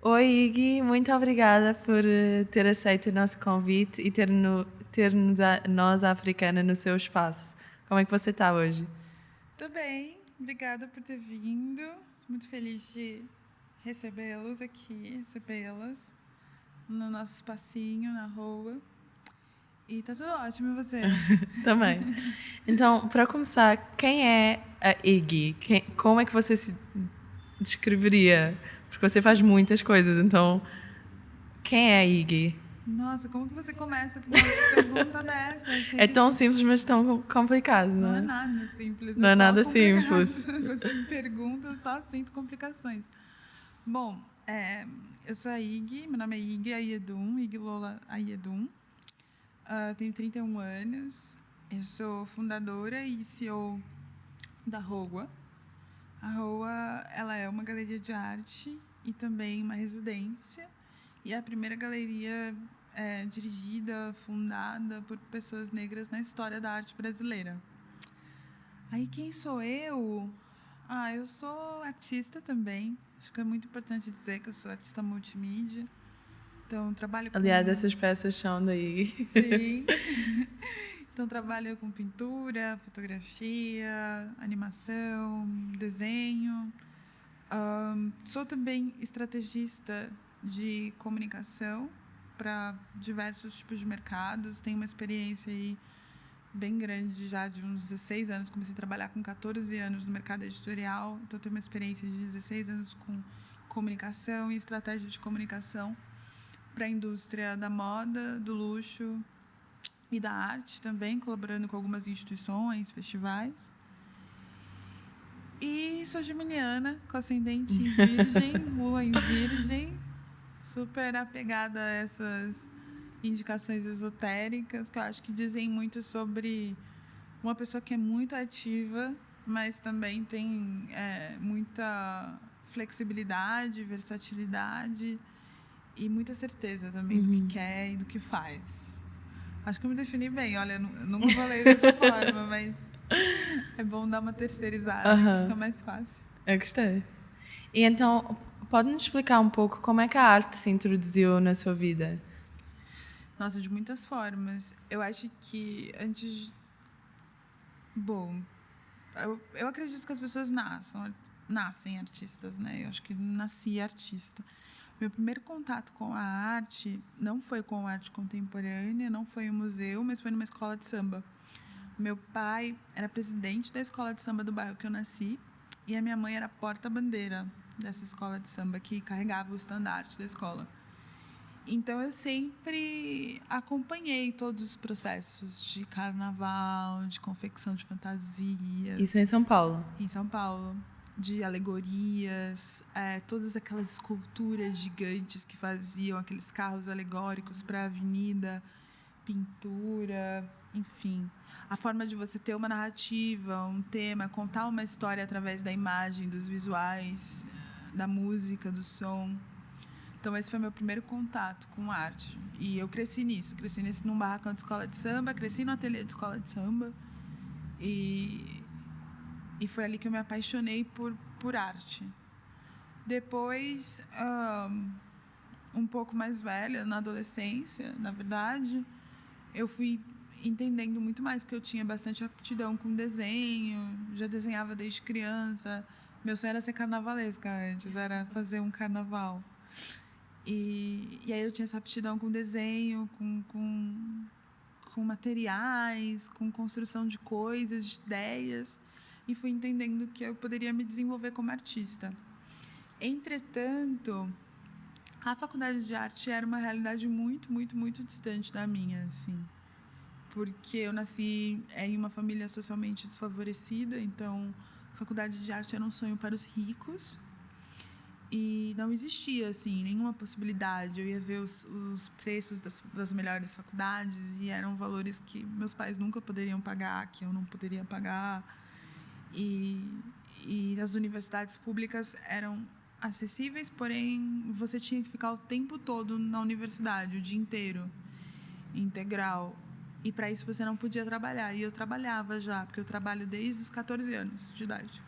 Oi, Iggy, muito obrigada por ter aceito o nosso convite e ter-nos nós, a africana, no seu espaço. Como é que você está hoje? Tô bem, obrigada por ter vindo. Estou muito feliz de recebê-las no nosso espacinho, na rua. E tá tudo ótimo, e você? Também. Então, para começar, quem é a Iggy? Como é que você se descreveria? Porque você faz muitas coisas, então, quem é a Iggy? Nossa, como que você começa com uma pergunta dessa? Eu achei É que a tão simples, gente... mas tão complicado, Não não é é? nada simples, Não é é só nada complicado. simples. Quando você me pergunta, eu só sinto complicações. Bom, eu sou a Ig, meu nome é Ig Ayedun, Ig Lola Ayedun. Tenho 31 anos, eu sou fundadora e CEO da ROA. A ROA, ela é uma galeria de arte e também uma residência. E é a primeira galeria dirigida, fundada por pessoas negras na história da arte brasileira. Aí quem sou eu? Eu sou artista também. Acho que é muito importante dizer que eu sou artista multimídia. Então, trabalho Aliás, com... essas peças são da Iggy. Sim. Então, trabalho com pintura, fotografia, animação, desenho. Sou também estrategista de comunicação para diversos tipos de mercados. Tenho uma experiência aí bem grande já de uns 16 anos. Comecei a trabalhar com 14 anos no mercado editorial. Então, tenho uma experiência de 16 anos com comunicação e estratégia de comunicação para a indústria da moda, do luxo e da arte também, colaborando com algumas instituições, festivais. E sou geminiana, com ascendente em virgem, lua em virgem, super apegada a essas indicações esotéricas, que eu acho que dizem muito sobre uma pessoa que é muito ativa, mas também tem muita flexibilidade, versatilidade e muita certeza também do que quer e do que faz. Acho que eu me defini bem. Olha, eu nunca falei dessa forma, mas é bom dar uma terceirizada que fica Aham, mais fácil. eu gostei. E então, pode-nos explicar um pouco como é que a arte se introduziu na sua vida? Nossa, de muitas formas. Eu acho que antes. Bom, eu acredito que as pessoas nascem artistas, né? Eu acho que nasci artista. Meu primeiro contato com a arte não foi com a arte contemporânea, não foi em um museu, mas foi numa escola de samba. Meu pai era presidente da escola de samba do bairro que eu nasci e a minha mãe era porta-bandeira dessa escola de samba que carregava o estandarte da escola. Então eu sempre acompanhei todos os processos de carnaval, de confecção de Isso fantasias em São Paulo. em São Paulo, de alegorias, todas aquelas esculturas gigantes que faziam aqueles carros alegóricos para a avenida, pintura, enfim. A forma de você ter uma narrativa, um tema, contar uma história através da imagem, dos visuais, da música, do som. Então, esse foi meu primeiro contato com arte. E eu cresci num barracão de escola de samba, cresci no ateliê de escola de samba. E, e foi ali que eu me apaixonei por arte. Depois, um pouco mais velha, na adolescência, na verdade, eu fui entendendo muito mais que eu tinha bastante aptidão com desenho, já desenhava desde criança. Meu sonho era ser carnavalesca antes, era fazer um carnaval. E aí eu tinha essa aptidão com desenho, com materiais, com construção de coisas, de ideias, e fui entendendo que eu poderia me desenvolver como artista. Entretanto, a faculdade de arte era uma realidade muito, muito, muito distante da minha, assim. Porque eu nasci em uma família socialmente desfavorecida, então a faculdade de arte era um sonho para os ricos. E não existia, assim, nenhuma possibilidade. Eu ia ver os preços das melhores faculdades e eram valores que meus pais nunca poderiam pagar, que eu não poderia pagar. E as universidades públicas eram acessíveis, porém você tinha que ficar o tempo todo na universidade, o dia inteiro, integral. E para isso você não podia trabalhar. E eu trabalhava já, porque eu trabalho desde os 14 anos de idade.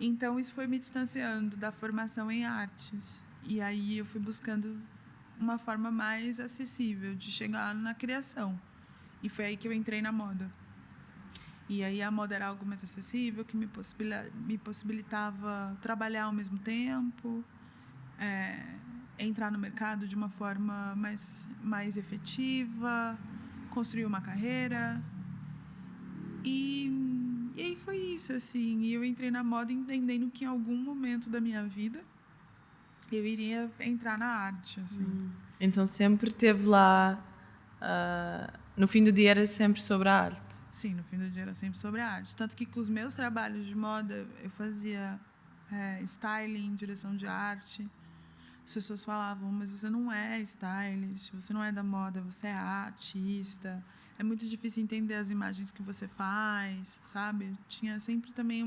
Então, isso foi me distanciando da formação em artes. E aí eu fui buscando uma forma mais acessível de chegar na criação. E foi aí que eu entrei na moda. E aí a moda era algo mais acessível, que me possibilitava trabalhar ao mesmo tempo, entrar no mercado de uma forma mais efetiva, construir uma carreira. E aí foi isso, assim. E eu entrei na moda entendendo que em algum momento da minha vida eu iria entrar na arte, assim. Então sempre teve lá... no fim do dia era sempre sobre a arte. Sim, no fim do dia era sempre sobre a arte. Tanto que com os meus trabalhos de moda, eu fazia styling, direção de arte. As pessoas falavam, mas você não é stylist, você não é da moda, você é artista. É muito difícil entender as imagens que você faz, sabe? Tinha sempre também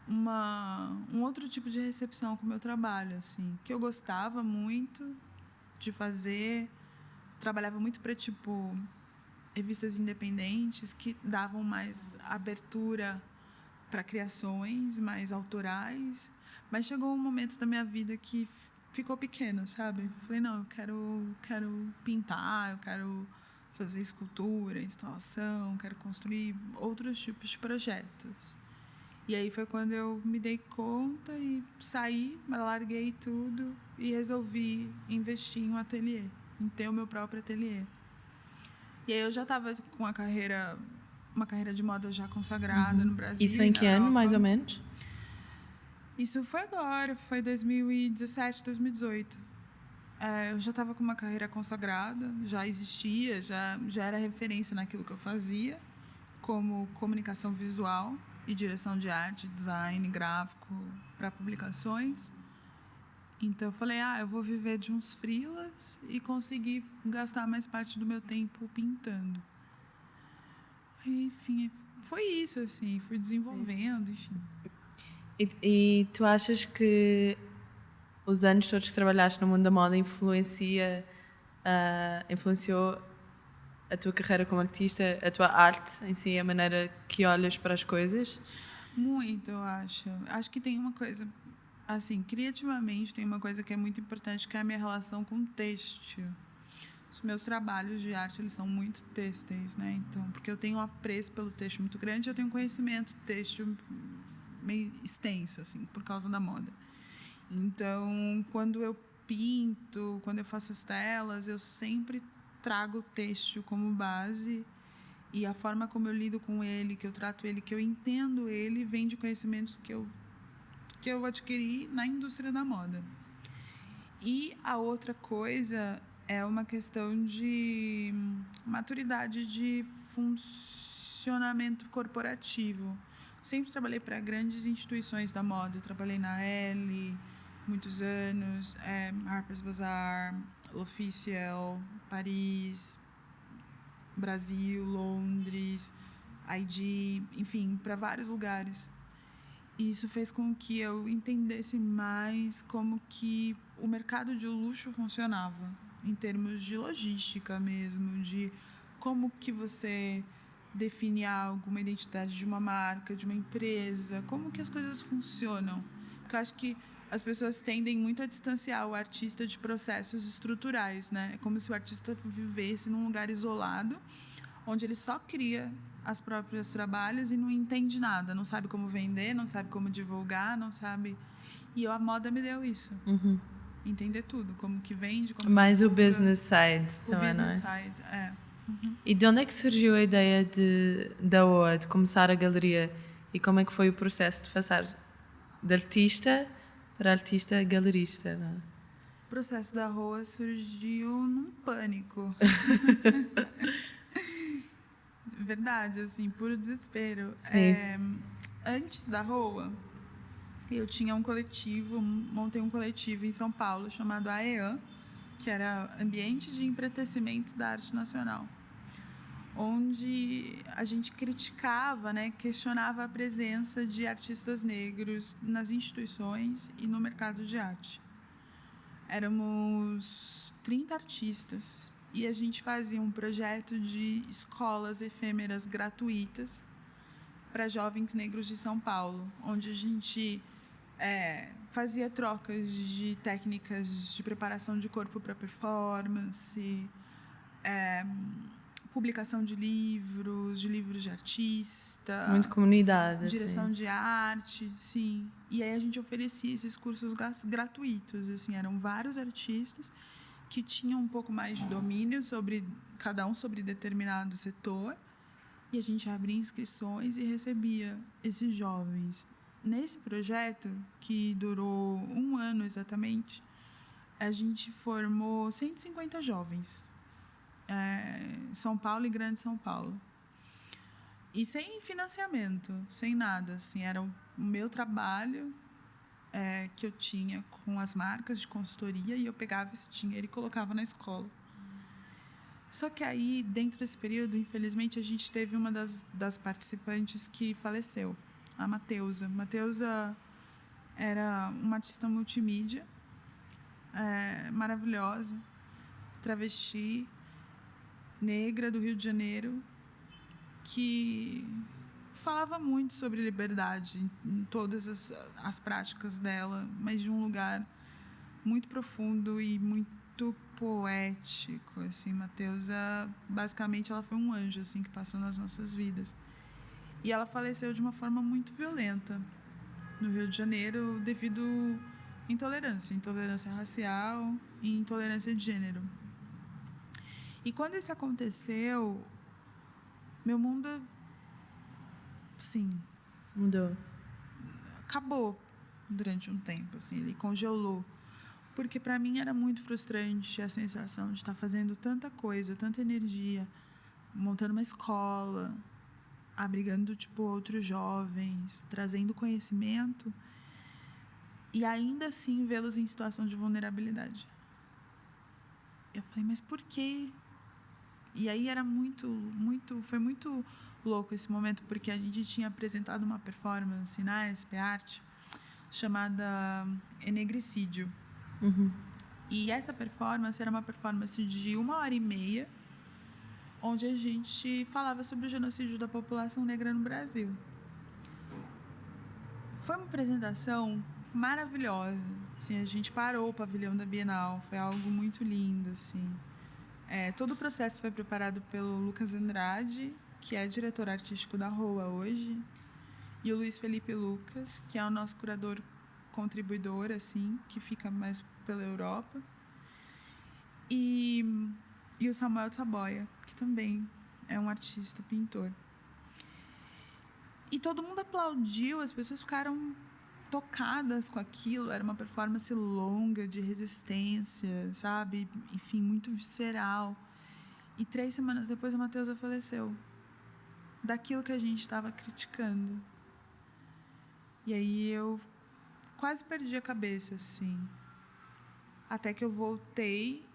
um outro tipo de recepção com o meu trabalho, assim, que eu gostava muito de fazer. Trabalhava muito para, tipo, revistas independentes que davam mais abertura para criações mais autorais, mas chegou um momento da minha vida que ficou pequeno, sabe? Falei, não, eu quero pintar, eu quero fazer escultura, instalação, quero construir outros tipos de projetos. E aí foi quando eu me dei conta e saí, larguei tudo e resolvi investir em um ateliê, em ter o meu próprio ateliê. E aí eu já estava com uma carreira de moda já consagrada no Brasil. Isso em que ano, mais ou menos? Isso foi agora, foi 2017, 2018. Eu já estava com uma carreira consagrada, já existia, já era referência naquilo que eu fazia, como comunicação visual e direção de arte, design gráfico para publicações. Então eu falei, eu vou viver de uns freelas e conseguir gastar mais parte do meu tempo pintando. Aí, enfim, foi isso, assim, fui desenvolvendo, enfim. E tu achas que os anos todos que trabalhaste no mundo da moda influenciou a tua carreira como artista, a tua arte em si, a maneira que olhas para as coisas? Muito, eu acho. Acho que tem uma coisa, assim, criativamente tem uma coisa que é muito importante, que é a minha relação com o têxtil. Os meus trabalhos de arte, eles são muito têxteis, né? Então, porque eu tenho um apreço pelo têxtil muito grande, eu tenho um conhecimento têxtil meio extenso, assim, por causa da moda. Então, quando eu pinto, quando eu faço as telas, eu sempre trago o têxtil como base, e a forma como eu lido com ele, que eu trato ele, que eu entendo ele, vem de conhecimentos que eu adquiri na indústria da moda. E a outra coisa é uma questão de maturidade de funcionamento corporativo. Sempre trabalhei para grandes instituições da moda. Eu trabalhei na Elle muitos anos, Harper's Bazaar, L'Officiel, Paris, Brasil, Londres, ID, enfim, para vários lugares. E isso fez com que eu entendesse mais como que o mercado de luxo funcionava, em termos de logística mesmo, de como que você define algo, uma identidade de uma marca, de uma empresa, como que as coisas funcionam. Porque eu acho que as pessoas tendem muito a distanciar o artista de processos estruturais, né? É como se o artista vivesse num lugar isolado, onde ele só cria as próprias trabalhos e não entende nada, não sabe como vender, não sabe como divulgar, não sabe... E a moda me deu isso. Entender tudo, como que vende, como mais divulga, o business side também, business não é? side, E de onde é que surgiu a ideia da OA, de começar a galeria? E como é que foi o processo de passar de artista para artista galerista? Não é? O processo da Roa surgiu num pânico. Verdade, assim, puro desespero. Antes da Roa, eu tinha um coletivo, montei um coletivo em São Paulo chamado AEAN, que era Ambiente de Empretecimento da Arte Nacional, onde a gente criticava, né, questionava a presença de artistas negros nas instituições e no mercado de arte. Éramos 30 artistas e a gente fazia um projeto de escolas efêmeras gratuitas para jovens negros de São Paulo, onde a gente fazia trocas de técnicas de preparação de corpo para performance, publicação de livros de artista. Muito comunidade, direção assim. de arte, sim. E aí a gente oferecia esses cursos gratuitos, assim, eram vários artistas que tinham um pouco mais de domínio sobre cada um sobre determinado setor, e a gente abria inscrições e recebia esses jovens. Nesse projeto, que durou 1 ano exatamente, a gente formou 150 jovens. São Paulo e Grande São Paulo. E sem financiamento, sem nada. Assim, era o meu trabalho que eu tinha com as marcas de consultoria, e eu pegava esse dinheiro e colocava na escola. Só que aí, dentro desse período, infelizmente, a gente teve uma das participantes que faleceu, a Mateusa. Mateusa era uma artista multimídia, maravilhosa, travesti, negra do Rio de Janeiro, que falava muito sobre liberdade em todas as práticas dela, mas de um lugar muito profundo e muito poético, assim. Mateusa, basicamente, ela foi um anjo, assim, que passou nas nossas vidas. E ela faleceu de uma forma muito violenta no Rio de Janeiro devido à intolerância racial e intolerância de gênero. E quando isso aconteceu, meu mundo, assim, Mudou. acabou durante um tempo, assim, ele congelou. Porque para mim era muito frustrante a sensação de estar fazendo tanta coisa, tanta energia, montando uma escola, abrigando tipo outros jovens, trazendo conhecimento, e ainda assim vê-los em situação de vulnerabilidade. Eu falei, mas por quê? E aí era foi muito louco esse momento, porque a gente tinha apresentado uma performance na SP Arte chamada Enegricídio. Uhum. E essa performance era uma performance de 1h30, onde a gente falava sobre o genocídio da população negra no Brasil. Foi uma apresentação maravilhosa. Assim, a gente parou o pavilhão da Bienal, foi algo muito lindo, assim. Todo o processo foi preparado pelo Lucas Andrade, que é diretor artístico da ROA hoje, e o Luiz Felipe Lucas, que é o nosso curador contribuidor, assim, que fica mais pela Europa, e o Samuel de Saboia, que também é um artista, pintor. E todo mundo aplaudiu, as pessoas ficaram tocadas com aquilo. Era uma performance longa, de resistência, sabe? Enfim, muito visceral. E 3 semanas depois a Mateusa faleceu. Daquilo que a gente estava criticando. E aí eu quase perdi a cabeça, assim. Até que eu voltei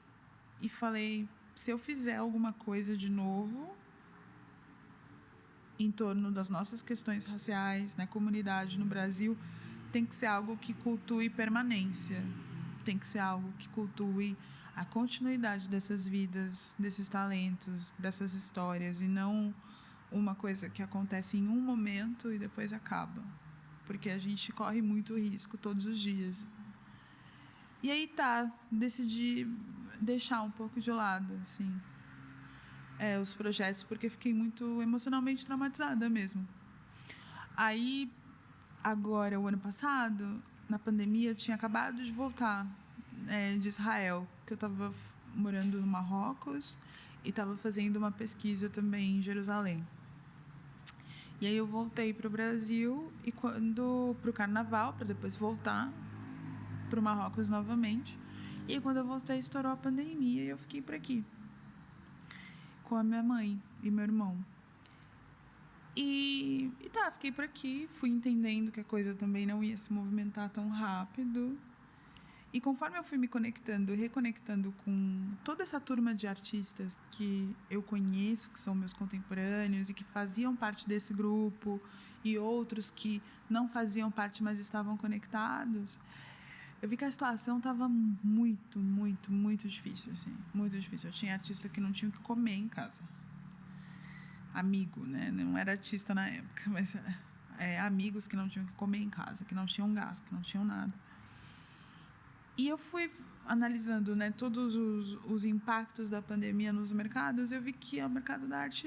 e falei, se eu fizer alguma coisa de novo em torno das nossas questões raciais, na comunidade, no Brasil, tem que ser algo que cultue permanência. Tem que ser algo que cultue a continuidade dessas vidas, desses talentos, dessas histórias, e não uma coisa que acontece em um momento e depois acaba. Porque a gente corre muito risco todos os dias. E aí decidi deixar um pouco de lado, assim, os projetos, porque fiquei muito emocionalmente traumatizada mesmo. Aí, agora, o ano passado, na pandemia, eu tinha acabado de voltar de Israel, que eu estava morando no Marrocos e estava fazendo uma pesquisa também em Jerusalém. E aí eu voltei para o Brasil e para o Carnaval, para depois voltar para o Marrocos novamente. E aí, quando eu voltei, estourou a pandemia e eu fiquei por aqui com a minha mãe e meu irmão. E fiquei por aqui, fui entendendo que a coisa também não ia se movimentar tão rápido. E conforme eu fui me conectando, reconectando com toda essa turma de artistas que eu conheço, que são meus contemporâneos e que faziam parte desse grupo, e outros que não faziam parte, mas estavam conectados, eu vi que a situação estava muito, muito, muito difícil, assim, muito difícil. Eu tinha artista que não tinha o que comer em casa. Amigo, né? Não era artista na época, mas amigos que não tinham o que comer em casa, que não tinham gás, que não tinham nada. E eu fui analisando, né, todos os impactos da pandemia nos mercados, eu vi que o mercado da arte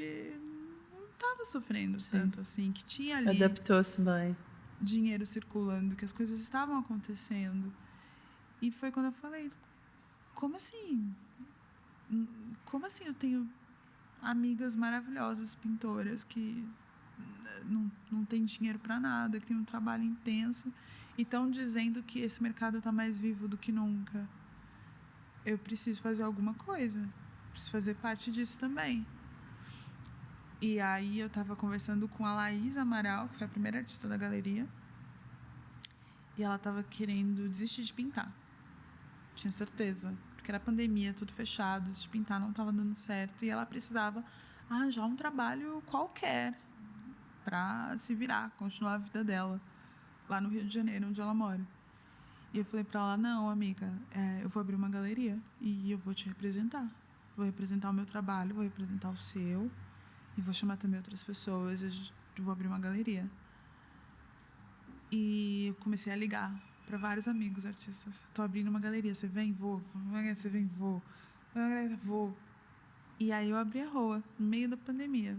não estava sofrendo tanto assim, que tinha ali adaptou-se bem, dinheiro circulando, que as coisas estavam acontecendo. E foi quando eu falei, como assim? Como assim eu tenho amigas maravilhosas, pintoras, que não tem dinheiro para nada, que tem um trabalho intenso, e estão dizendo que esse mercado está mais vivo do que nunca. Eu preciso fazer alguma coisa, preciso fazer parte disso também. E aí eu estava conversando com a Laís Amaral, que foi a primeira artista da galeria, e ela estava querendo desistir de pintar. Tinha certeza, porque era pandemia, tudo fechado, desistir de pintar não estava dando certo, e ela precisava arranjar um trabalho qualquer para se virar, continuar a vida dela, lá no Rio de Janeiro, onde ela mora. E eu falei para ela, não, amiga, eu vou abrir uma galeria e eu vou te representar. Vou representar o meu trabalho, vou representar o seu, e vou chamar também outras pessoas, eu vou abrir uma galeria. E eu comecei a ligar para vários amigos artistas. Estou abrindo uma galeria, você vem? Vou. Você vem? Vou. Vou. E aí eu abri a Rua, no meio da pandemia.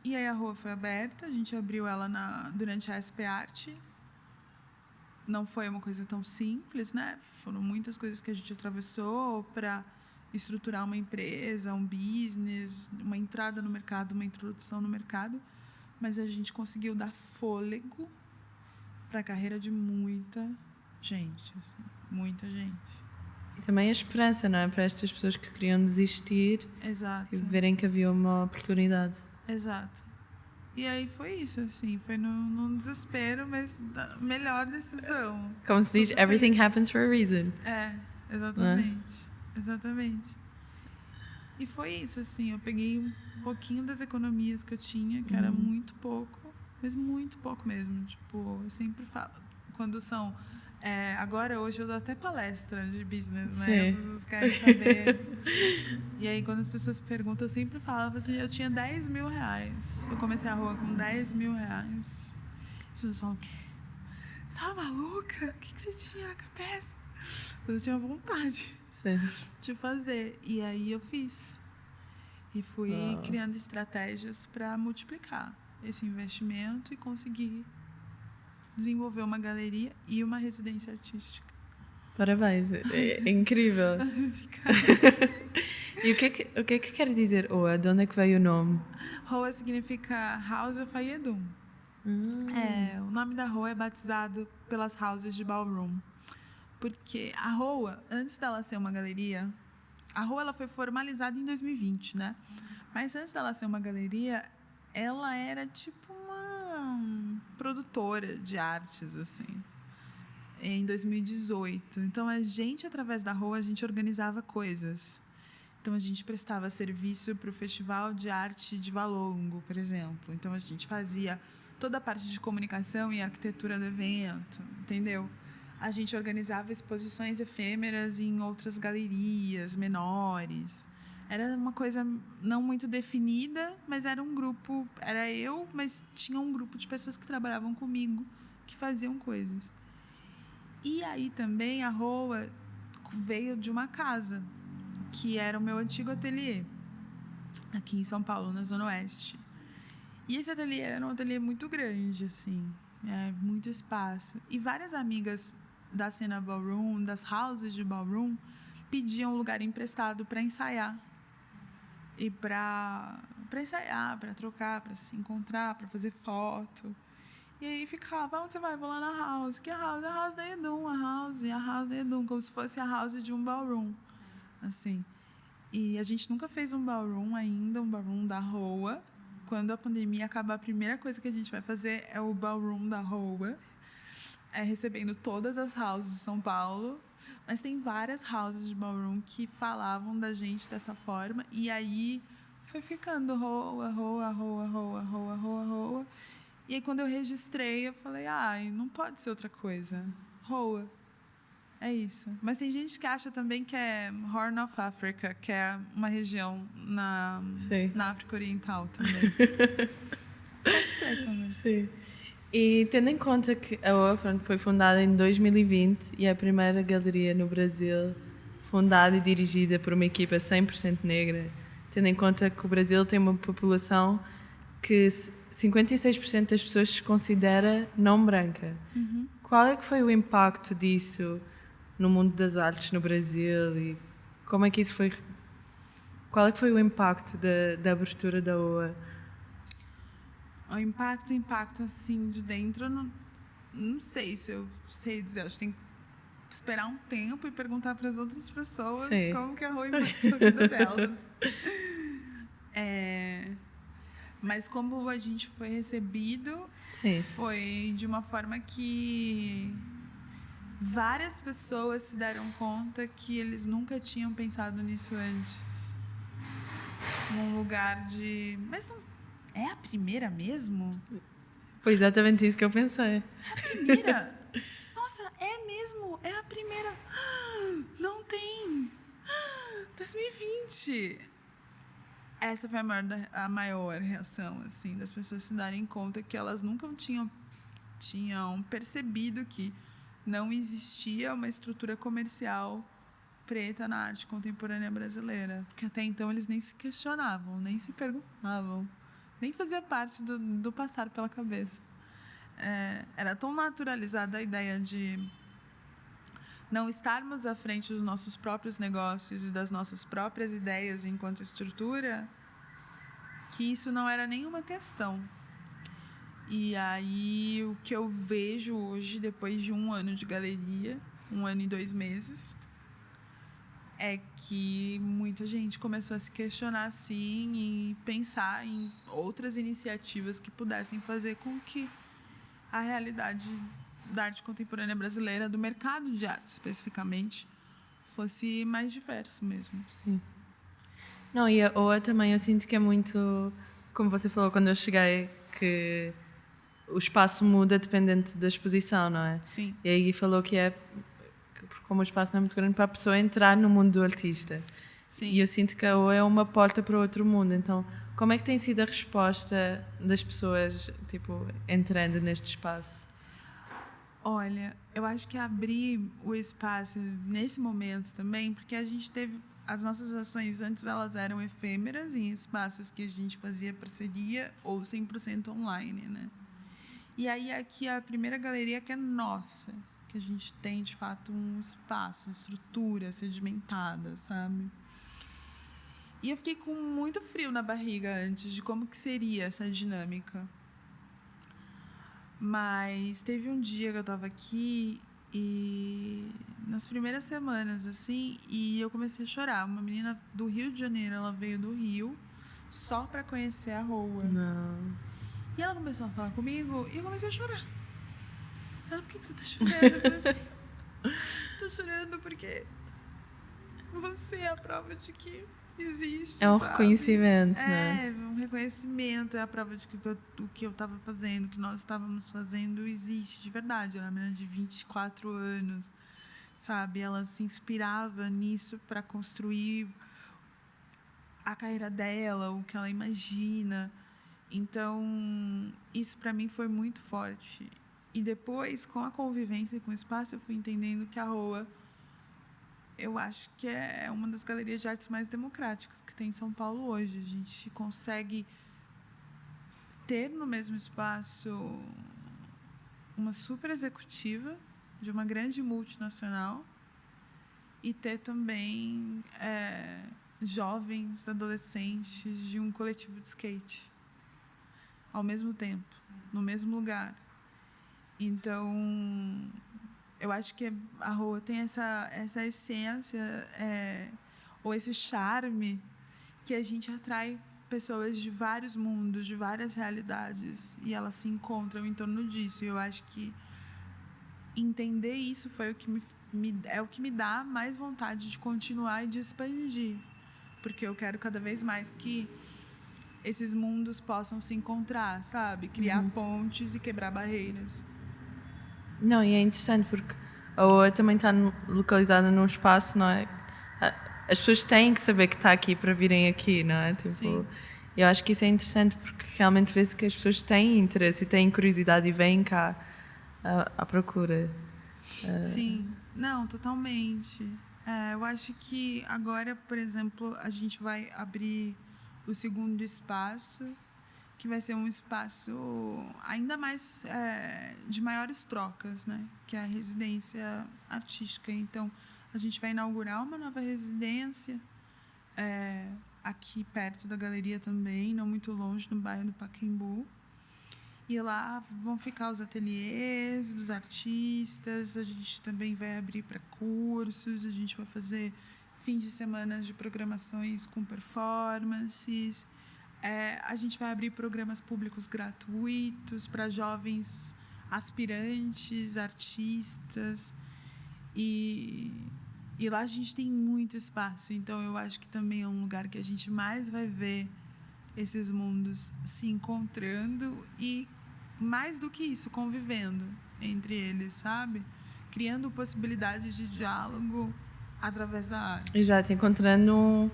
E aí a Rua foi aberta, a gente abriu ela durante a SP Arte. Não foi uma coisa tão simples, né? Foram muitas coisas que a gente atravessou para estruturar uma empresa, um business, uma entrada no mercado, uma introdução no mercado. Mas a gente conseguiu dar fôlego para a carreira de muita gente, assim, muita gente. E também a esperança, não é? Para estas pessoas que queriam desistir. Exato. E verem que havia uma oportunidade. Exato. E aí foi isso, assim, foi num desespero, mas da melhor decisão. Como se diz, everything happens for a reason. Exatamente. Exatamente. E foi isso, assim, eu peguei um pouquinho das economias que eu tinha, que era muito pouco, mas muito pouco mesmo. Tipo, eu sempre falo, quando são... agora, hoje, eu dou até palestra de business, né? Sim. As pessoas querem saber. E aí, quando as pessoas perguntam, eu sempre falo assim, eu tinha 10 mil reais. Eu comecei a Rua com 10 mil reais. As pessoas falam, o quê? Você tava maluca? O que você tinha na cabeça? Eu tinha vontade de fazer. E aí, eu fiz. E fui criando estratégias para multiplicar esse investimento e conseguir desenvolver uma galeria e uma residência artística. Parabéns, é incrível. E o que é que quer dizer Rua? De onde é que veio o nome? Rua significa House of Ayedum. O nome da Rua é batizado pelas houses de ballroom. Porque a Rua, antes dela ser uma galeria, a Rua ela foi formalizada em 2020, né? Mas antes dela ser uma galeria, ela era tipo uma produtora de artes, assim, em 2018. Então, a gente, através da Rua, a gente organizava coisas. Então, a gente prestava serviço para o Festival de Arte de Valongo, por exemplo. Então, a gente fazia toda a parte de comunicação e arquitetura do evento, entendeu? A gente organizava exposições efêmeras em outras galerias menores. Era uma coisa não muito definida, mas era um grupo... Era eu, mas tinha um grupo de pessoas que trabalhavam comigo, que faziam coisas. E aí também a Rua veio de uma casa, que era o meu antigo ateliê, aqui em São Paulo, na Zona Oeste. E esse ateliê era um ateliê muito grande, assim, muito espaço. E várias amigas da cena ballroom, das houses de ballroom, pediam lugar emprestado para ensaiar. E para ensaiar, para trocar, para se encontrar, para fazer foto. E aí ficava, onde você vai? Vou lá na house. Que house? A house da Edum, a house da Edum, como se fosse a house de um ballroom. Assim. E a gente nunca fez um ballroom ainda, um ballroom da Rua. Quando a pandemia acabar, a primeira coisa que a gente vai fazer é o ballroom da Rua. Recebendo todas as houses de São Paulo. Mas tem várias houses de ballroom que falavam da gente dessa forma. E aí foi ficando Rua, Rua, Rua, Rua, Rua, Rua, Rua. E aí quando eu registrei, eu falei, não pode ser outra coisa. Rua. É isso. Mas tem gente que acha também que é Horn of Africa, que é uma região na África Oriental também. Pode ser também. Sim. E tendo em conta que a OA foi fundada em 2020 e é a primeira galeria no Brasil fundada e dirigida por uma equipa 100% negra, tendo em conta que o Brasil tem uma população que 56% das pessoas se considera não branca. Qual é que foi o impacto disso no mundo das artes no Brasil e como é que isso foi? Qual é que foi o impacto da abertura da OA? O impacto assim de dentro, eu não sei se eu sei dizer. Acho que tem que esperar um tempo e perguntar para as outras pessoas Sim. como que a rua impactou a vida delas. Mas como a gente foi recebido, Sim. foi de uma forma que várias pessoas se deram conta que eles nunca tinham pensado nisso antes. Num lugar de... Mas não é a primeira mesmo? Foi exatamente isso que eu pensei. A primeira? Nossa, é mesmo? É a primeira. Não tem. 2020. Essa foi a maior reação, assim, das pessoas se darem conta que elas nunca tinham percebido que não existia uma estrutura comercial preta na arte contemporânea brasileira. Porque até então eles nem se questionavam, nem se perguntavam, nem fazia parte do passar pela cabeça. Era tão naturalizada a ideia de não estarmos à frente dos nossos próprios negócios e das nossas próprias ideias enquanto estrutura, que isso não era nenhuma questão. E aí, o que eu vejo hoje, depois de 1 ano de galeria, 1 ano e 2 meses, é que muita gente começou a se questionar, assim, e pensar em outras iniciativas que pudessem fazer com que a realidade da arte contemporânea brasileira, do mercado de arte especificamente, fosse mais diverso mesmo. Sim. Não, e a OA também eu sinto que é muito, como você falou quando eu cheguei, que o espaço muda dependente da exposição, não é? Sim. E aí falou que como o espaço não é muito grande, para a pessoa entrar no mundo do artista. Sim. E eu sinto que a OA é uma porta para outro mundo. Então, como é que tem sido a resposta das pessoas, tipo, entrando neste espaço? Olha, eu acho que abrir o espaço nesse momento também, porque a gente teve as nossas ações antes, elas eram efêmeras em espaços que a gente fazia parceria ou 100% online, né? E aí aqui a primeira galeria que é nossa, que a gente tem de fato um espaço, uma estrutura sedimentada, sabe? E eu fiquei com muito frio na barriga antes de como que seria essa dinâmica. Mas teve um dia que eu estava aqui e nas primeiras semanas, assim, e eu comecei a chorar. Uma menina do Rio de Janeiro, ela veio do Rio só para conhecer a rua. Não. E ela começou a falar comigo e eu comecei a chorar. Ela, por que você tá chorando? Eu comecei, tô chorando porque você é a prova de que existe, É um sabe? reconhecimento, né? É um reconhecimento, é a prova de que o que eu estava fazendo, o que nós estávamos fazendo existe de verdade. Ela era uma menina de 24 anos, sabe? Ela se inspirava nisso para construir a carreira dela, o que ela imagina. Então, isso para mim foi muito forte. E depois, com a convivência com o espaço, eu fui entendendo que a Rua, eu acho que é uma das galerias de artes mais democráticas que tem em São Paulo hoje. A gente consegue ter no mesmo espaço uma super executiva de uma grande multinacional e ter também jovens, adolescentes de um coletivo de skate ao mesmo tempo, no mesmo lugar. Então, eu acho que a Rua tem essa essência ou esse charme que a gente atrai pessoas de vários mundos, de várias realidades, e elas se encontram em torno disso. E eu acho que entender isso foi o que é o que me dá mais vontade de continuar e de expandir, porque eu quero cada vez mais que esses mundos possam se encontrar, sabe? Criar pontes e quebrar barreiras. Não, e é interessante porque a OA também está localizada num espaço, não é? As pessoas têm que saber que está aqui para virem aqui, não é? Tipo, Sim. Eu acho que isso é interessante porque realmente vê-se que as pessoas têm interesse e têm curiosidade e vêm cá à procura. Sim, não, totalmente. Eu acho que agora, por exemplo, a gente vai abrir o segundo espaço, que vai ser um espaço ainda mais de maiores trocas, né? Que é a residência artística. Então, a gente vai inaugurar uma nova residência aqui perto da galeria também, não muito longe, no bairro do Pacaembu. E lá vão ficar os ateliês dos artistas, a gente também vai abrir para cursos, a gente vai fazer fins de semana de programações com performances. A gente vai abrir programas públicos gratuitos para jovens aspirantes, artistas. E lá a gente tem muito espaço, então eu acho que também é um lugar que a gente mais vai ver esses mundos se encontrando e, mais do que isso, convivendo entre eles, sabe? Criando possibilidades de diálogo através da arte. Exato, encontrando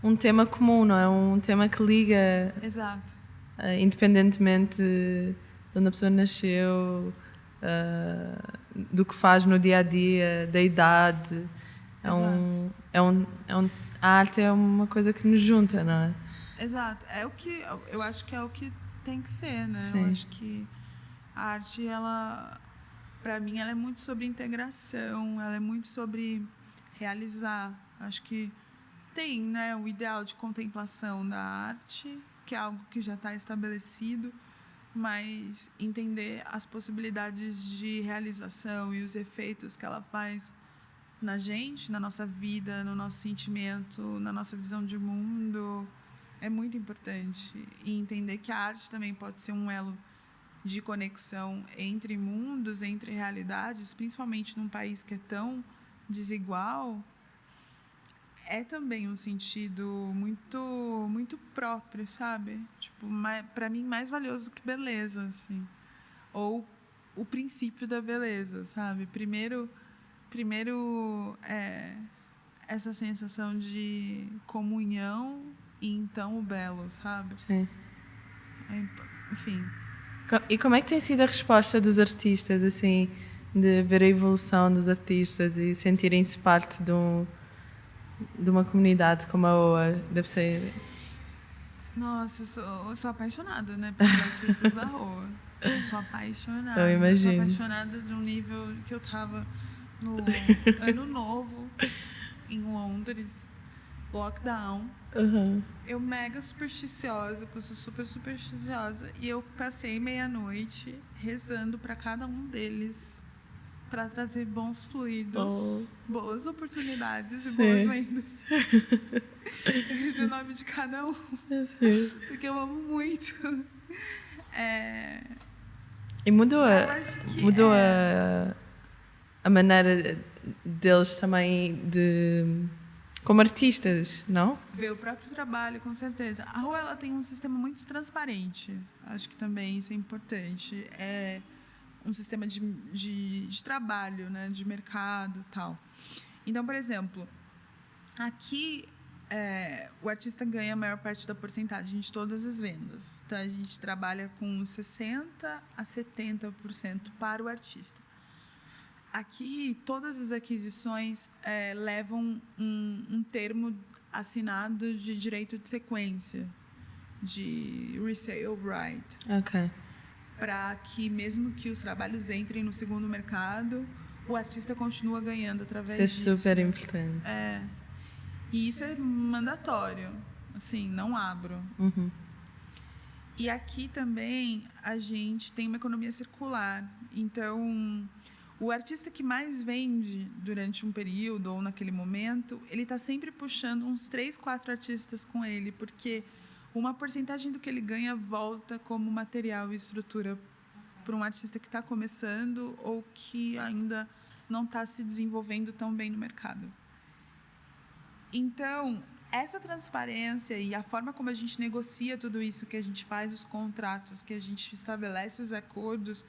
um tema comum, não é? Um tema que liga. Exato. Independentemente de onde a pessoa nasceu, do que faz no dia a dia, da idade. A arte é uma coisa que nos junta, não é? Exato. Eu acho que é o que tem que ser, né? Sim. Eu acho que a arte, para mim, ela é muito sobre integração, ela é muito sobre realizar. Acho que tem, né, o ideal de contemplação da arte, que é algo que já está estabelecido, mas entender as possibilidades de realização e os efeitos que ela faz na gente, na nossa vida, no nosso sentimento, na nossa visão de mundo, é muito importante. E entender que a arte também pode ser um elo de conexão entre mundos, entre realidades, principalmente num país que é tão desigual, é também um sentido muito próprio, sabe? Tipo, para mim, mais valioso do que beleza, assim. Ou o princípio da beleza, sabe? Primeiro essa sensação de comunhão e então o belo, sabe? Sim. Enfim. E como é que tem sido a resposta dos artistas, assim, de ver a evolução dos artistas e sentirem-se parte de uma comunidade como a OA? Deve ser... Nossa, eu sou apaixonada, né, pelos artistas da rua. Eu sou apaixonada. Eu imagino. Eu sou apaixonada de um nível que eu tava no Ano Novo, em Londres, lockdown. Uhum. Eu mega supersticiosa, porque eu sou super supersticiosa, e eu passei meia-noite rezando para cada um deles, para trazer bons fluidos, boas oportunidades e boas vendas. Esse é o nome de cada um. Sim. Porque eu amo muito. E mudou a maneira deles também como artistas, não? Ver o próprio trabalho, com certeza. A rua, ela tem um sistema muito transparente. Acho que também isso é importante. É um sistema de trabalho, né? De mercado e tal. Então, por exemplo, aqui o artista ganha a maior parte da porcentagem de todas as vendas. Então, a gente trabalha com 60% a 70% para o artista. Aqui, todas as aquisições levam um termo assinado de direito de sequência, de resale right. Ok. Para que, mesmo que os trabalhos entrem no segundo mercado, o artista continua ganhando através disso. Isso é super importante. E isso é mandatório. Assim, não abro. Uhum. E aqui também a gente tem uma economia circular. Então, o artista que mais vende durante um período ou naquele momento, ele está sempre puxando uns 3, 4 artistas com ele, porque uma porcentagem do que ele ganha volta como material e estrutura para um artista que está começando ou que ainda não está se desenvolvendo tão bem no mercado. Então, essa transparência e a forma como a gente negocia tudo isso, que a gente faz os contratos, que a gente estabelece os acordos,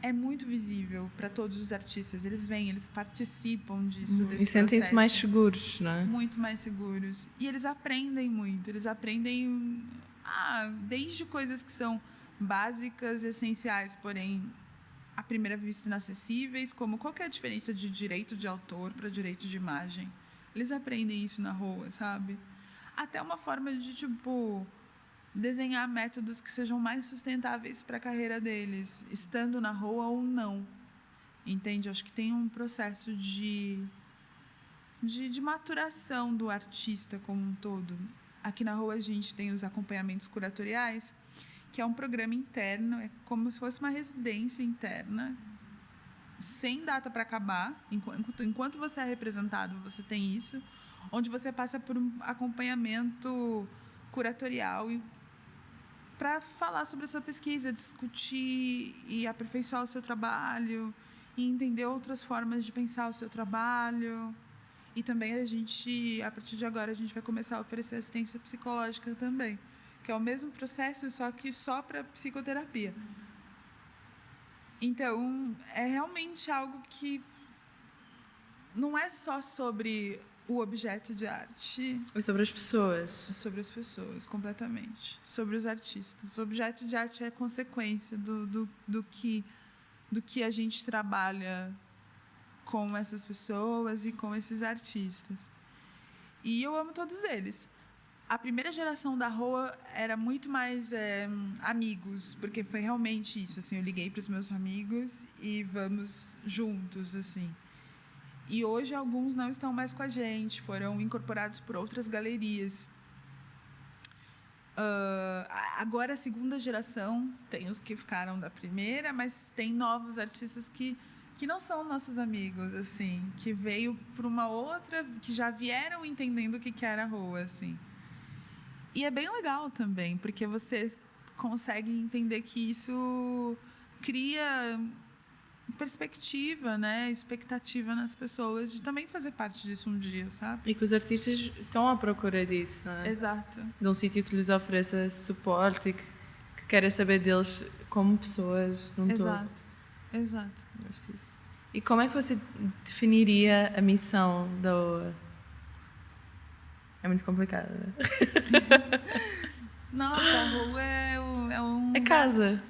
é muito visível para todos os artistas. Eles vêm, eles participam disso, desse E sentem-se processo. mais seguros, não é? Muito mais seguros. E eles aprendem muito. Eles aprendem desde coisas que são básicas, essenciais, porém, à primeira vista, inacessíveis, como qual que é a diferença de direito de autor para direito de imagem. Eles aprendem isso na rua, sabe? Até uma forma de, tipo, desenhar métodos que sejam mais sustentáveis para a carreira deles, estando na rua ou não. Entende? Acho que tem um processo de maturação do artista como um todo. Aqui na rua a gente tem os acompanhamentos curatoriais, que é um programa interno, é como se fosse uma residência interna, sem data para acabar. Enquanto você é representado, você tem isso, onde você passa por um acompanhamento curatorial para falar sobre a sua pesquisa, discutir e aperfeiçoar o seu trabalho, e entender outras formas de pensar o seu trabalho. E também a partir de agora, a gente vai começar a oferecer assistência psicológica também, que é o mesmo processo, só que só para psicoterapia. Então, é realmente algo que não é só sobre o objeto de arte. E sobre as pessoas. Sobre as pessoas, completamente. Sobre os artistas. O objeto de arte é consequência do que a gente trabalha com essas pessoas e com esses artistas. E eu amo todos eles. A primeira geração da Rua era muito mais amigos, porque foi realmente isso, assim, eu liguei para os meus amigos e vamos juntos, assim. E hoje alguns não estão mais com a gente, foram incorporados por outras galerias. Agora a segunda geração, tem os que ficaram da primeira, mas tem novos artistas que não são nossos amigos, assim, que veio por uma outra, que já vieram entendendo o que era a Rua, assim. E é bem legal também, porque você consegue entender que isso cria perspectiva, né, expectativa nas pessoas de também fazer parte disso um dia, sabe? E que os artistas estão à procura disso, não é? Exato. De um sítio que lhes ofereça suporte e que queira saber deles como pessoas num todo. Exato. Gosto disso. E como é que você definiria a missão da OA? É muito complicado, né? Nossa, a Rua é casa.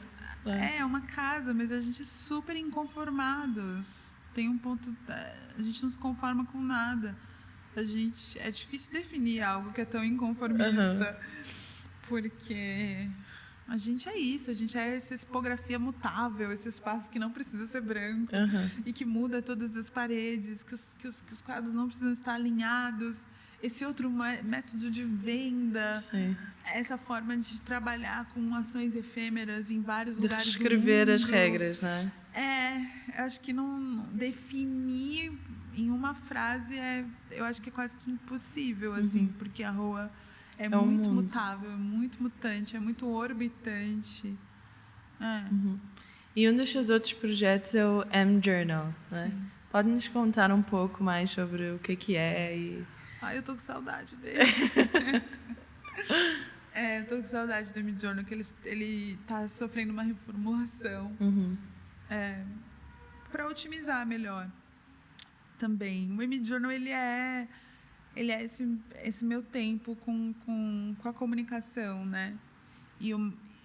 É uma casa, mas a gente é super inconformados. Tem um ponto... A gente não se conforma com nada. É difícil definir algo que é tão inconformista. Porque a gente é isso. A gente é essa tipografia mutável, esse espaço que não precisa ser branco e que muda todas as paredes, que os quadros não precisam estar alinhados. Esse outro método de venda, Sim. Essa forma de trabalhar com ações efêmeras em vários lugares do mundo. De reescrever as regras, não é? Eu acho que não definir em uma frase eu acho que é quase que impossível, assim, porque a Rua é muito mutável, é muito mutante, é muito orbitante. E um dos seus outros projetos é o M-Journal, né? Pode nos contar um pouco mais sobre o que é e... eu tô com saudade dele. Eu tô com saudade do M-Journal, que ele tá sofrendo uma reformulação para otimizar melhor também. O M-Journal, ele é esse meu tempo com a comunicação, né?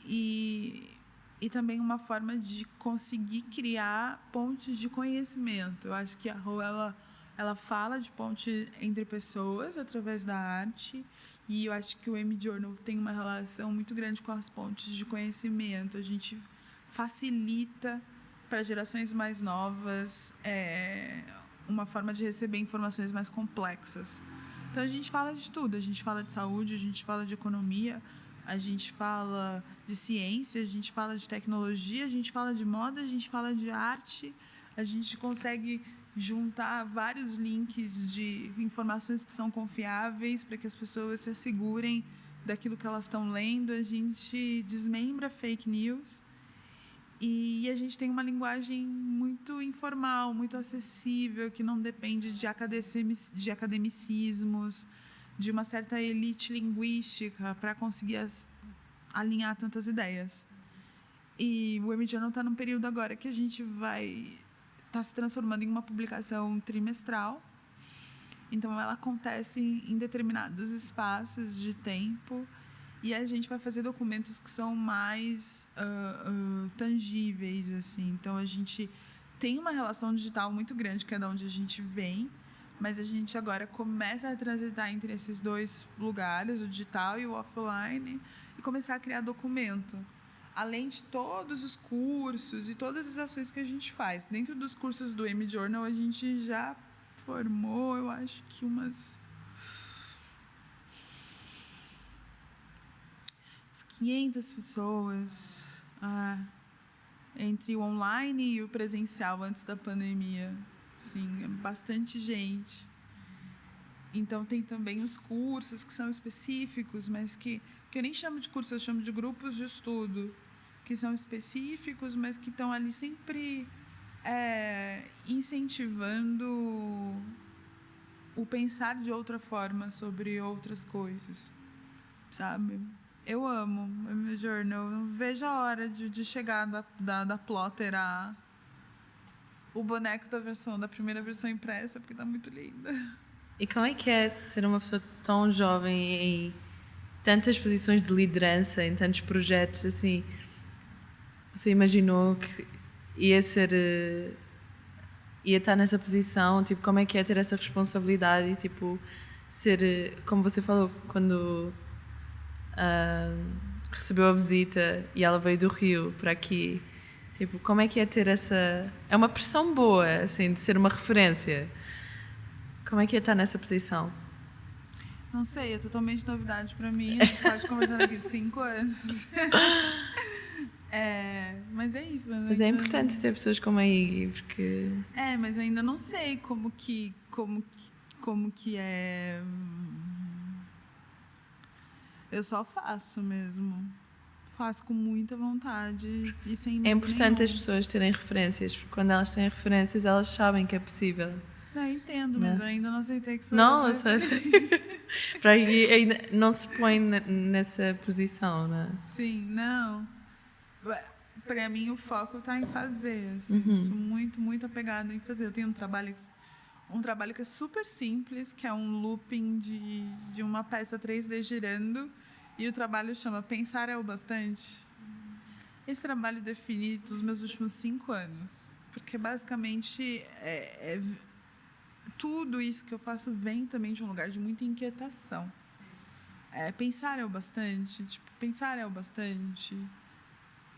E também uma forma de conseguir criar pontes de conhecimento. Eu acho que a Rua, ela fala de ponte entre pessoas através da arte, e eu acho que o M-Journal tem uma relação muito grande com as pontes de conhecimento. A gente facilita para gerações mais novas uma forma de receber informações mais complexas. Então, a gente fala de tudo. A gente fala de saúde, a gente fala de economia, a gente fala de ciência, a gente fala de tecnologia, a gente fala de moda, a gente fala de arte. A gente consegue juntar vários links de informações que são confiáveis para que as pessoas se assegurem daquilo que elas estão lendo. A gente desmembra fake news e a gente tem uma linguagem muito informal, muito acessível, que não depende de academicismos, de uma certa elite linguística para conseguir alinhar tantas ideias. E o M-Journal está num período agora que a gente está se transformando em uma publicação trimestral. Então, ela acontece em determinados espaços de tempo e a gente vai fazer documentos que são mais tangíveis, assim. Então, a gente tem uma relação digital muito grande, que é de onde a gente vem, mas a gente agora começa a transitar entre esses dois lugares, o digital e o offline, e começar a criar documento. Além de todos os cursos e todas as ações que a gente faz. Dentro dos cursos do M-Journal, a gente já formou, eu acho que uns 500 pessoas, entre o online e o presencial antes da pandemia. Sim, é bastante gente. Então, tem também os cursos que são específicos, mas que eu nem chamo de curso, eu chamo de grupos de estudo, que são específicos, mas que estão ali sempre incentivando o pensar de outra forma sobre outras coisas, sabe? Eu amo o meu jornal, não vejo a hora de chegar da plotter o boneco da primeira versão impressa, porque tá muito linda. E como é que é ser uma pessoa tão jovem em tantas posições de liderança, em tantos projetos, assim? Você imaginou que ia estar nessa posição? Tipo, como é que é ter essa responsabilidade e, tipo, ser, como você falou, quando recebeu a visita e ela veio do Rio para aqui, tipo, como é que é ter essa... É uma pressão boa, assim, de ser uma referência. Como é que é estar nessa posição? Não sei, é totalmente novidade para mim. A gente pode conversar daqui 5 anos. Mas é isso. Né? Mas é importante ter pessoas como a Iggy, porque... mas eu ainda não sei como que é... Eu só faço mesmo. Faço com muita vontade e sem medo. É importante nenhum. as pessoas terem referências, porque quando elas têm referências, elas sabem que é possível. Não, eu entendo, mas eu ainda não aceitei que sou não, eu sei. Para aí ainda não se põe nessa posição, né? Sim, não. Para mim, o foco está em fazer. Assim. Sou muito, muito apegada em fazer. Eu tenho um trabalho que é super simples, que é um looping de uma peça 3D girando, e o trabalho chama Pensar é o Bastante. Esse trabalho define os meus últimos 5 anos, porque basicamente tudo isso que eu faço vem também de um lugar de muita inquietação. Pensar é o bastante, pensar é o bastante.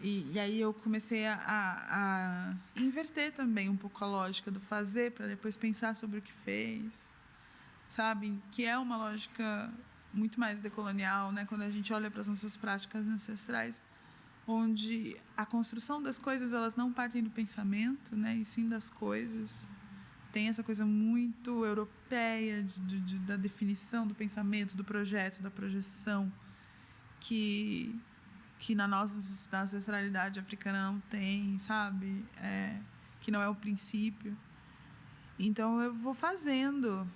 E aí eu comecei a inverter também um pouco a lógica do fazer para depois pensar sobre o que fez, sabe? Que é uma lógica muito mais decolonial, né? Quando a gente olha para as nossas práticas ancestrais, onde a construção das coisas, elas não partem do pensamento, né? E sim das coisas. Tem essa coisa muito europeia da definição do pensamento, do projeto, da projeção, que na nossa ancestralidade africana não tem, sabe? Que não é o princípio. Então, eu vou fazendo.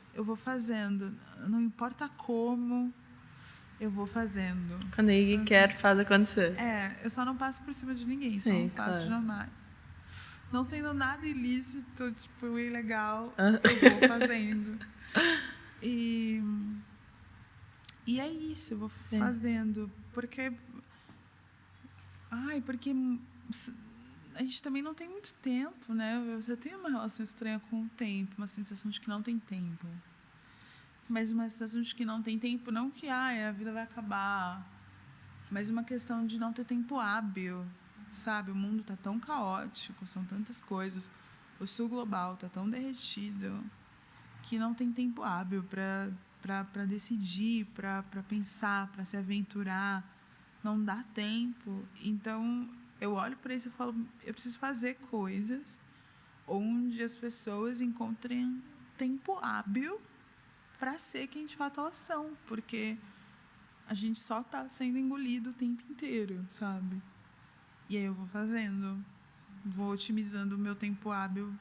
Não importa como, eu vou fazendo. Quando a Iggy quer, faz acontecer. Eu só não passo por cima de ninguém, Sim, só não faço claro. jamais. Não sendo nada ilícito, tipo, ilegal, eu vou fazendo. E é isso, eu vou fazendo. Porque a gente também não tem muito tempo, né? Eu tenho uma relação estranha com o tempo, uma sensação de que não tem tempo. Mas uma sensação de que não tem tempo, não que a vida vai acabar, mas uma questão de não ter tempo hábil, sabe? O mundo está tão caótico, são tantas coisas. O sul global está tão derretido que não tem tempo hábil para decidir, para pensar, para se aventurar. Não dá tempo. Então, eu olho para isso e falo, eu preciso fazer coisas onde as pessoas encontrem tempo hábil para ser quem de fato elas são, porque a gente só está sendo engolido o tempo inteiro, sabe? E aí eu vou fazendo, vou otimizando o meu tempo hábil.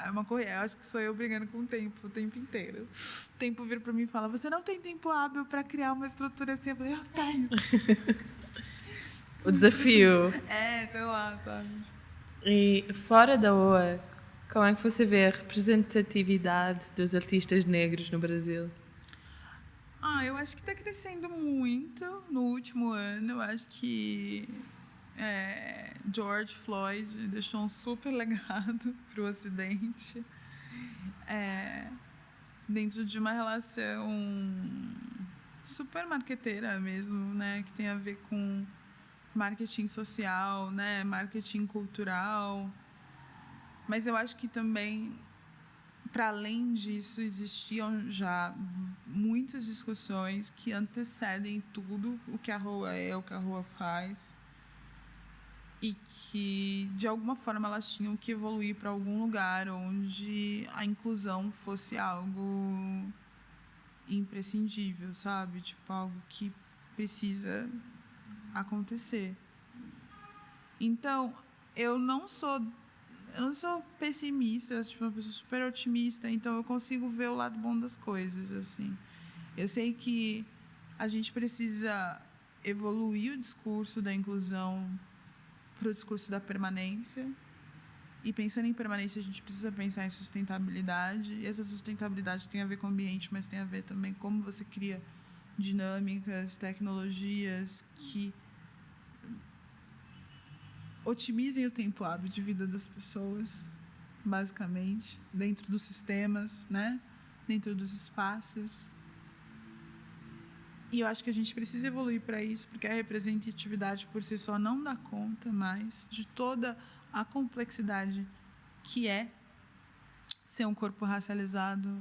É uma correria. Eu acho que sou eu brigando com o tempo inteiro. O tempo vira para mim e fala, você não tem tempo hábil para criar uma estrutura assim. Eu falei, eu tenho. o desafio. Sei lá, sabe? E fora da OA, como é que você vê a representatividade dos artistas negros no Brasil? Eu acho que está crescendo muito no último ano. Eu acho que George Floyd deixou um super legado para o Ocidente. Dentro de uma relação super marqueteira mesmo, né? Que tem a ver com marketing social, né? Marketing cultural. Mas eu acho que também, para além disso, existiam já muitas discussões que antecedem tudo o que a Rua é, o que a Rua faz, e que, de alguma forma, elas tinham que evoluir para algum lugar onde a inclusão fosse algo imprescindível, sabe? Tipo, algo que precisa acontecer. Então, eu não sou pessimista, tipo, uma pessoa super otimista, então eu consigo ver o lado bom das coisas, assim. Eu sei que a gente precisa evoluir o discurso da inclusão para o discurso da permanência. E pensando em permanência, a gente precisa pensar em sustentabilidade. E essa sustentabilidade tem a ver com o ambiente, mas tem a ver também com como você cria dinâmicas, tecnologias que otimizem o tempo hábil de vida das pessoas, basicamente, dentro dos sistemas, né? Dentro dos espaços. E eu acho que a gente precisa evoluir para isso, porque a representatividade por si só não dá conta mais de toda a complexidade que é ser um corpo racializado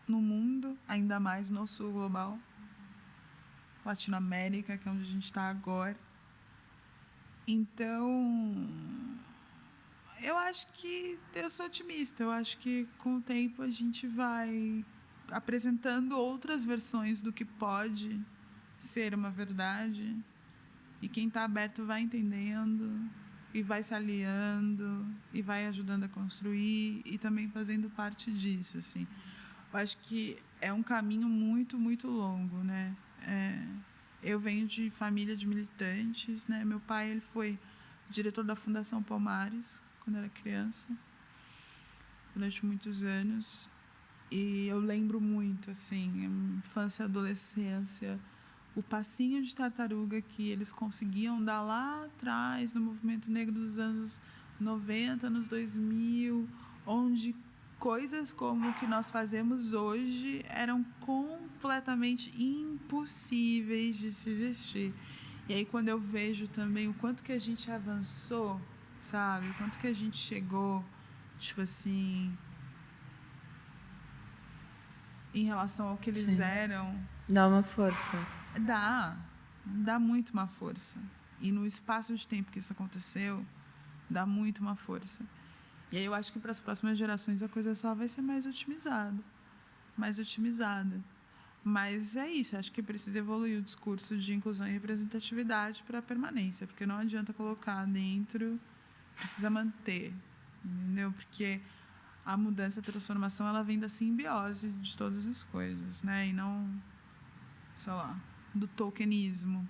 no mundo, ainda mais no sul global, Latinoamérica, que é onde a gente está agora. Então, eu acho que eu sou otimista. Eu acho que com o tempo a gente vai apresentando outras versões do que pode ser uma verdade, e quem está aberto vai entendendo e vai se aliando e vai ajudando a construir e também fazendo parte disso, assim. Eu acho que é um caminho muito, muito longo, né? Eu venho de família de militantes, né? Meu pai, ele foi diretor da Fundação Palmares quando era criança, durante muitos anos. E eu lembro muito, assim, infância e adolescência, o passinho de tartaruga que eles conseguiam dar lá atrás, no movimento negro dos anos 90, anos 2000, onde coisas como o que nós fazemos hoje eram completamente impossíveis de se existir. E aí, quando eu vejo também o quanto que a gente avançou, sabe? O quanto que a gente chegou, tipo assim, em relação ao que eles eram. Dá uma força. Dá muito uma força. E no espaço de tempo que isso aconteceu, dá muito uma força. E aí eu acho que para as próximas gerações a coisa só vai ser mais otimizada. Mas é isso, acho que precisa evoluir o discurso de inclusão e representatividade para a permanência, porque não adianta colocar dentro, precisa manter, entendeu? Porque a mudança, a transformação, ela vem da simbiose de todas as coisas, né? E não, sei lá, do tokenismo.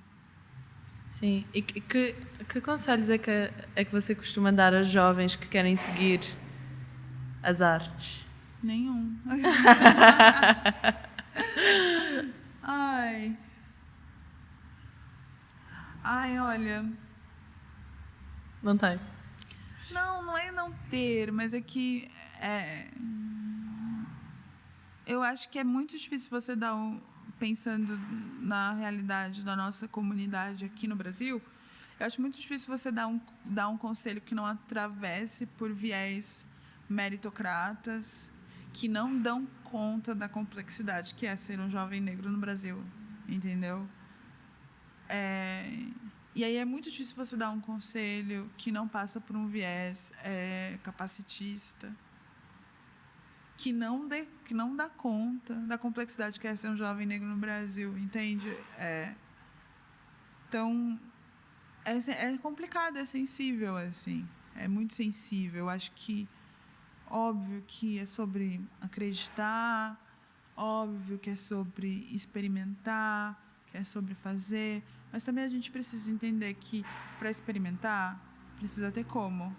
Sim. E que conselhos é que você costuma dar aos jovens que querem seguir as artes? Nenhum. Olha. Não tem? Não é não ter, mas é que eu acho que é muito difícil você pensando na realidade da nossa comunidade aqui no Brasil, eu acho muito difícil você dar um conselho que não atravesse por viés meritocratas, que não dão conta da complexidade que é ser um jovem negro no Brasil, entendeu? E aí é muito difícil você dar um conselho que não passa por um viés capacitista, que não dá conta da complexidade que é ser um jovem negro no Brasil, entende? Então, é complicado, é sensível, assim. É muito sensível. Eu acho que, óbvio que é sobre acreditar, óbvio que é sobre experimentar, que é sobre fazer, Mas também a gente precisa entender que, para experimentar, precisa ter como.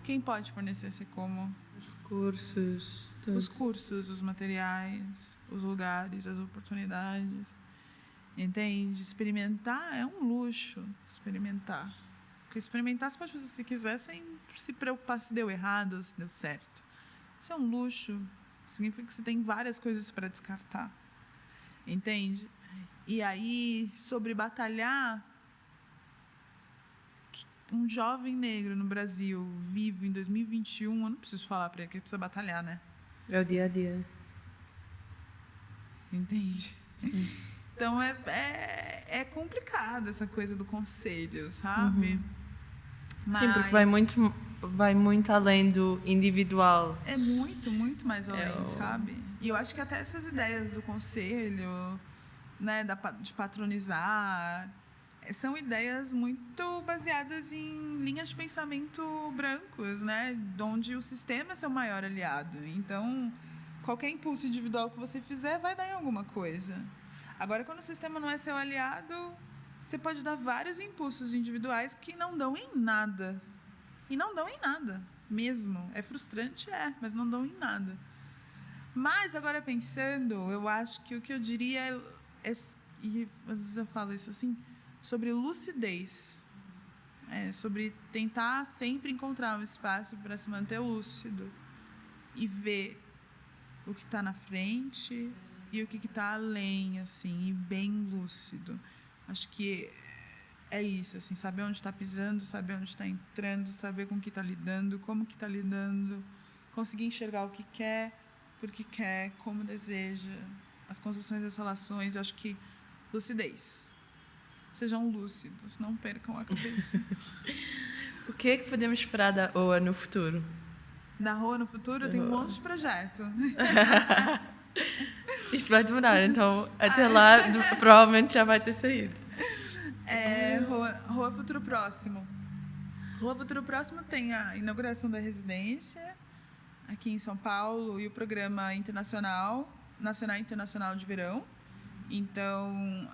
Quem pode fornecer esse como? Os recursos, tudo. Os cursos, os materiais, os lugares, as oportunidades. Entende? Experimentar é um luxo. Experimentar. Porque experimentar você pode fazer o que você quiser sem se preocupar se deu errado ou se deu certo. Isso é um luxo. Significa que você tem várias coisas para descartar. Entende? E aí, sobre batalhar, um jovem negro no Brasil, vivo em 2021, eu não preciso falar para ele que ele precisa batalhar, né? É o dia a dia. Entende? Sim. Então, é complicado essa coisa do conselho, sabe? Mas sim, porque vai muito além do individual. é muito, muito mais além, sabe? E eu acho que até essas ideias do conselho, né, de patronizar, são ideias muito baseadas em linhas de pensamento brancos, né, onde o sistema é seu maior aliado. Então, qualquer impulso individual que você fizer vai dar em alguma coisa. Agora, quando o sistema não é seu aliado, você pode dar vários impulsos individuais que não dão em nada. E não dão em nada, mesmo. É frustrante, mas não dão em nada. Mas, agora pensando, eu acho que o que eu diria e às vezes eu falo isso assim, sobre lucidez. Sobre tentar sempre encontrar um espaço para se manter lúcido e ver o que está na frente e o que está além, assim, e bem lúcido. Acho que é isso, assim, saber onde está pisando, saber onde está entrando, saber com o que está lidando, como que está lidando, conseguir enxergar o que quer, por que quer, como deseja, as construções das relações. Acho que lucidez. Sejam lúcidos, não percam a cabeça. O que é que podemos esperar da OA no futuro? Da Rua no futuro tem um monte de projeto. Isto vai demorar, então até lá provavelmente já vai ter saído. Rua Futuro Próximo. Rua Futuro Próximo tem a inauguração da residência aqui em São Paulo e o programa Nacional e Internacional de Verão. Então,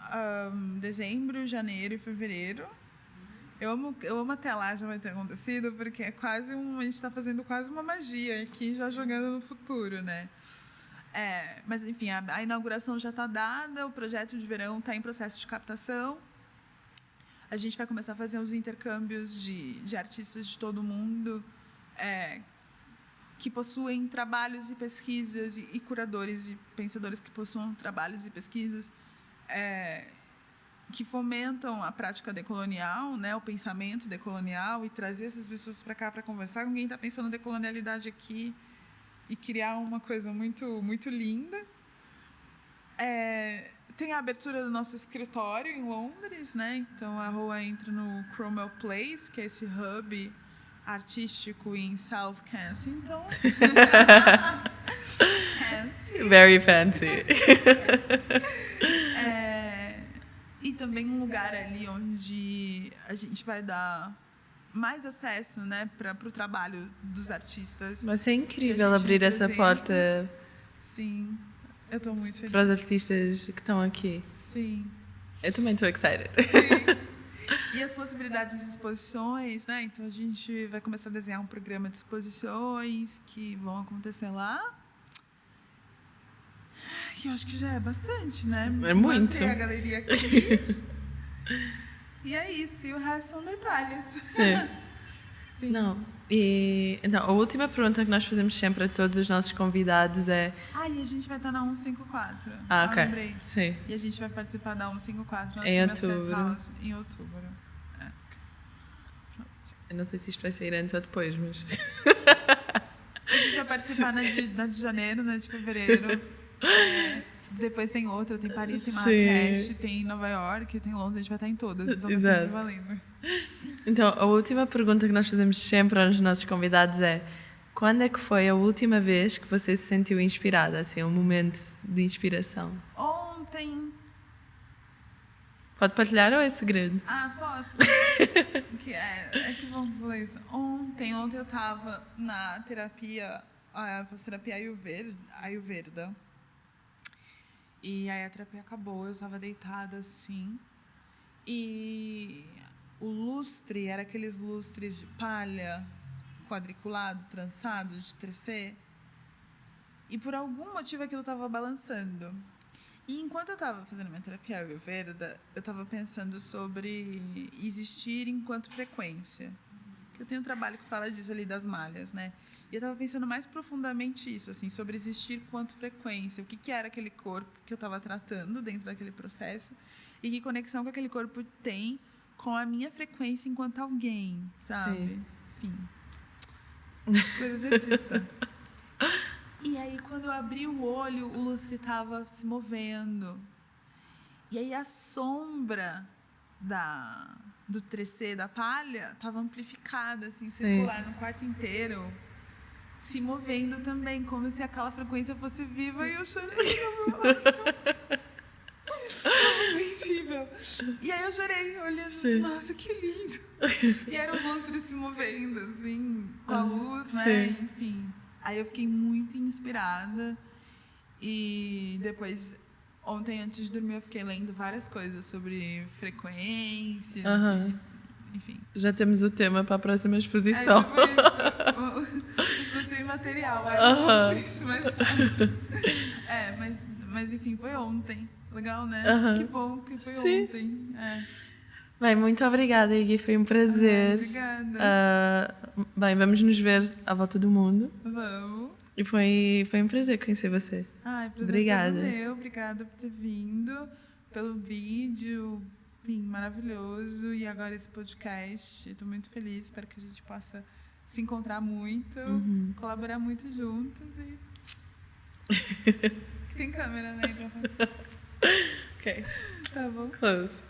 dezembro, janeiro e fevereiro. Eu amo até lá já vai ter acontecido, porque é quase a gente está fazendo quase uma magia aqui, já jogando no futuro, né? Mas, enfim, a inauguração já está dada, o projeto de verão está em processo de captação. A gente vai começar a fazer uns intercâmbios de artistas de todo mundo que possuem trabalhos e pesquisas, e curadores e pensadores que possuam trabalhos e pesquisas que fomentam a prática decolonial, né, o pensamento decolonial, e trazer essas pessoas para cá para conversar com quem está pensando decolonialidade aqui e criar uma coisa muito, muito linda. Tem a abertura do nosso escritório em Londres, né? Então a Rua entra no Cromwell Place, que é esse hub artístico em South Kensington. Fancy. Very fancy. E também um lugar ali onde a gente vai dar mais acesso, né, para o trabalho dos artistas. Mas é incrível abrir essa porta. Sim, eu estou muito feliz. Para os artistas que estão aqui. Sim. Eu também estou excited. Sim. E as possibilidades de exposições, né? Então a gente vai começar a desenhar um programa de exposições que vão acontecer lá. E eu acho que já é bastante, né? É muito. Manter a galeria aqui. E é isso. E o resto são detalhes. Sim. Sim. Não. E então, a última pergunta que nós fazemos sempre a todos os nossos convidados é... E a gente vai estar na 154. Ok. Lembrei. Sim. E a gente vai participar da 154 em outubro. Em outubro. Eu não sei se isto vai sair antes ou depois, mas... A gente vai participar na de janeiro, na de fevereiro. Depois tem outra, tem Paris, tem Marrakech, tem Nova York, tem Londres, a gente vai estar em todas, então vai sempre valendo. Então, a última pergunta que nós fazemos sempre aos nossos convidados é: quando é que foi a última vez que você se sentiu inspirada, assim, um momento de inspiração? Ontem. Pode partilhar ou é segredo? Posso. que vamos falar isso. Ontem eu estava na terapia, eu faço terapia Ayurveda. E aí a terapia acabou, eu estava deitada assim. E o lustre era aqueles lustres de palha, quadriculado, trançado, de 3C. E por algum motivo aquilo estava balançando. E enquanto eu estava fazendo minha terapia Ayurveda, eu estava pensando sobre existir enquanto frequência. Eu tenho um trabalho que fala disso ali, das malhas, né? E eu estava pensando mais profundamente isso, assim, sobre existir enquanto frequência. O que era aquele corpo que eu estava tratando dentro daquele processo e que conexão que aquele corpo tem com a minha frequência enquanto alguém, sabe? Sim. Enfim. Coisa de artista. E aí, quando eu abri o olho, o lustre estava se movendo. E aí, a sombra do 3C, da palha, estava amplificada, assim, circular no quarto inteiro, se movendo também, como se aquela frequência fosse viva. E eu chorei. Muito sensível. E aí eu chorei, olhando assim, nossa, que lindo. E era o lustre se movendo, assim, com a luz, né? Sim. Enfim. Aí eu fiquei muito inspirada. E depois, ontem, antes de dormir, eu fiquei lendo várias coisas sobre frequências. Enfim. Já temos o tema para a próxima exposição. Tipo isso. Exposição imaterial. Mas enfim, foi ontem. Legal, né? Que bom que foi ontem. Bem, muito obrigada, Iggy. Foi um prazer. Obrigada. Bem, vamos nos ver à volta do mundo. Vamos. E foi um prazer conhecer você. Prazer obrigada. todo meu. Obrigada por ter vindo, pelo vídeo, enfim, maravilhoso. E agora esse podcast. Estou muito feliz. Espero que a gente possa se encontrar muito, colaborar muito juntos e... que tem câmera, né? Então... Ok. Tá bom. Close.